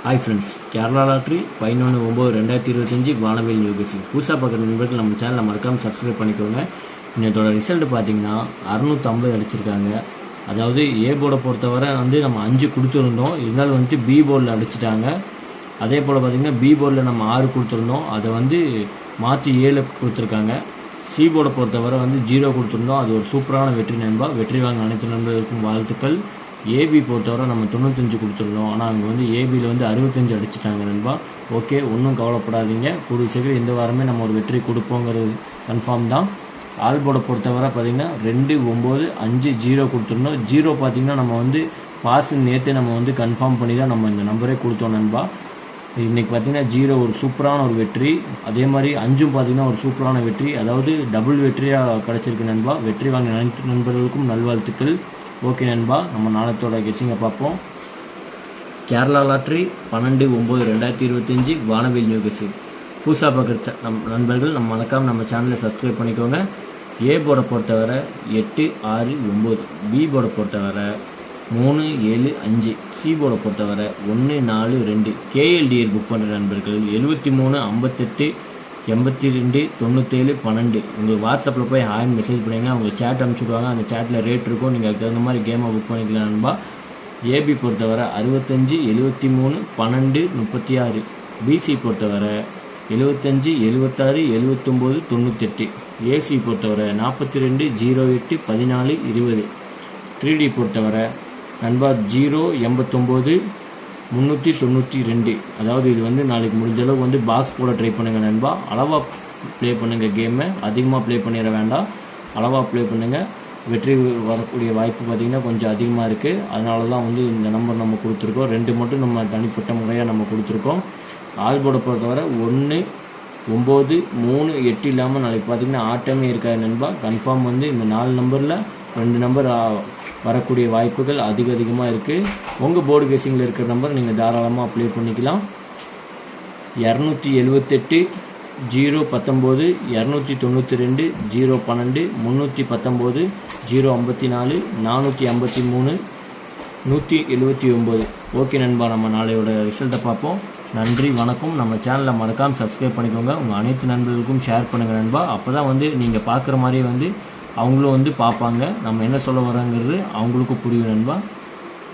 Hi friends, Kerala lottery 11/9/2025 வானவில் யோகசி புதுசாக பார்க்குற நண்பர்கள் நம்ம சேனலில் மறக்காமல் சப்ஸ்கிரைப் பண்ணிக்கோங்க. இன்னத்தோட ரிசல்ட் பார்த்தீங்கன்னா 650 அடிச்சிருக்காங்க. அதாவது ஏ போர்டை பொறுத்தவரை நம்ம 5 கொடுத்துருந்தோம், இருந்தாலும் பி போர்டில் அடிச்சிட்டாங்க. அதே போல் பார்த்திங்கன்னா பி போர்டில் நம்ம 6 கொடுத்துருந்தோம், அதை மாற்றி 7 கொடுத்துருக்காங்க. சி போர்டை பொறுத்தவரை 0 கொடுத்துருந்தோம், அது ஒரு சூப்பரான வெற்றி நண்பா. வெற்றி வாங்க அனைத்து நண்பர்களுக்கும் வாழ்த்துக்கள். ஏபி பொறுத்தவரை நம்ம 95 கொடுத்துருந்தோம், ஆனால் அங்கே ஏபியில் 65 அடிச்சிட்டாங்க நண்பா. ஓகே, ஒன்றும் கவலைப்படாதீங்க, கூடிய சீக்கிரம் இந்த வாரமே நம்ம ஒரு வெற்றி கொடுப்போங்கிறது கன்ஃபார்ம் தான். ஆல் போர்டை பொறுத்தவரை பார்த்திங்கன்னா 2, 9, 5, 0 கொடுத்துருந்தோம். 0 பார்த்திங்கன்னா நம்ம பாஸு நேற்றே நம்ம கன்ஃபார்ம் பண்ணி தான் நம்ம இந்த நம்பரே கொடுத்தோம் நண்பா. இன்றைக்கி பார்த்திங்கன்னா 0 ஒரு சூப்பரான ஒரு வெற்றி, அதே மாதிரி 5 பார்த்திங்கன்னா ஒரு சூப்பரான வெற்றி, அதாவது டபுள் வெற்றியாக கிடச்சிருக்கு நண்பா. வெற்றி வாங்கின அனைத்து நண்பர்களுக்கும் நல்வாழ்த்துக்கள். ஓகே நண்பா, நம்ம நாளத்தோட கெஸ்ஸிங்கை பார்ப்போம். கேரளா லாட்ரி 12/9/2025 வானவில் நியூ கெஸ்ஸிங். புதுசாக பார்க்குற நண்பர்கள் நம்ம மறக்காமல் நம்ம சேனலை சப்ஸ்கிரைப் பண்ணிக்கோங்க. ஏ போர்டை பொறுத்தவரை 8, 6, 9, பி போர்டை பொறுத்தவரை 3, 7, 5, சி போர்டை பொறுத்தவரை 1, 4, 2. கேஎல்டிஎல் புக் பண்ணுற நண்பர்கள் 73, 58, 82, 97, 12. உங்கள் வாட்ஸ்அப்பில் போய் ஹாய்னு மெசேஜ் பண்ணிங்கன்னா அவங்க சேட் அனுப்பிச்சுடுவாங்க. அந்த சேட்டில் ரேட் இருக்கும், நீங்கள் அதுக்கு தகுந்த மாதிரி கேமை புக் பண்ணிக்கலாம் நண்பா. ஏபி பொறுத்தவரை 65, 73, 12, 36. பிசி பொறுத்தவரை 75, 76, 79, 98. ஏசி பொறுத்தவரை 42, 08, 14, 20. 3D பொறுத்தவரை நண்பா 0, 89, 392. அதாவது இது நாளைக்கு முடிஞ்ச அளவுக்கு பாக்ஸ் போட ட்ரை பண்ணுங்கள் நண்பா. அளவாக ப்ளே பண்ணுங்கள், கேமை அதிகமாக ப்ளே பண்ணிட வேண்டாம், அளவாக ப்ளே பண்ணுங்கள். வெற்றி வரக்கூடிய வாய்ப்பு பார்த்திங்கன்னா கொஞ்சம் அதிகமாக இருக்குது. அதனால தான் இந்த நம்பர் நம்ம கொடுத்துருக்கோம். 2 மட்டும் நம்ம தனிப்பட்ட முறையாக நம்ம கொடுத்துருக்கோம். ஆல் போர்டை பொறுத்தவரை 1, 9, 3, 8 இல்லாமல் நாளைக்கு பார்த்திங்கன்னா ஆட்டமே இருக்காது நண்பா. கன்ஃபார்ம் இந்த 4 நம்பரில் 2 நம்பர் வரக்கூடிய வாய்ப்புகள் அதிகமாக இருக்குது. உங்கள் போர்டு கேசிங்கில் இருக்கிற நம்பர் நீங்கள் தாராளமாக அப்ளை பண்ணிக்கலாம். 278, 019, 292, 012, 319, 054, 453, 179. ஓகே நண்பா, நம்ம நாளையோட ரிசல்ட்டை பார்ப்போம். நன்றி, வணக்கம். நம்ம சேனலை மறக்காமல் சப்ஸ்கிரைப் பண்ணிக்கோங்க. உங்கள் அனைத்து நண்பர்களுக்கும் ஷேர் பண்ணுங்கள் நண்பா. அப்போ தான் நீங்கள் பார்க்குற மாதிரியே அவங்களும் பார்ப்பாங்க, நம்ம என்ன சொல்ல வரோங்கிறது அவங்களுக்கும் புரியும் நண்பா.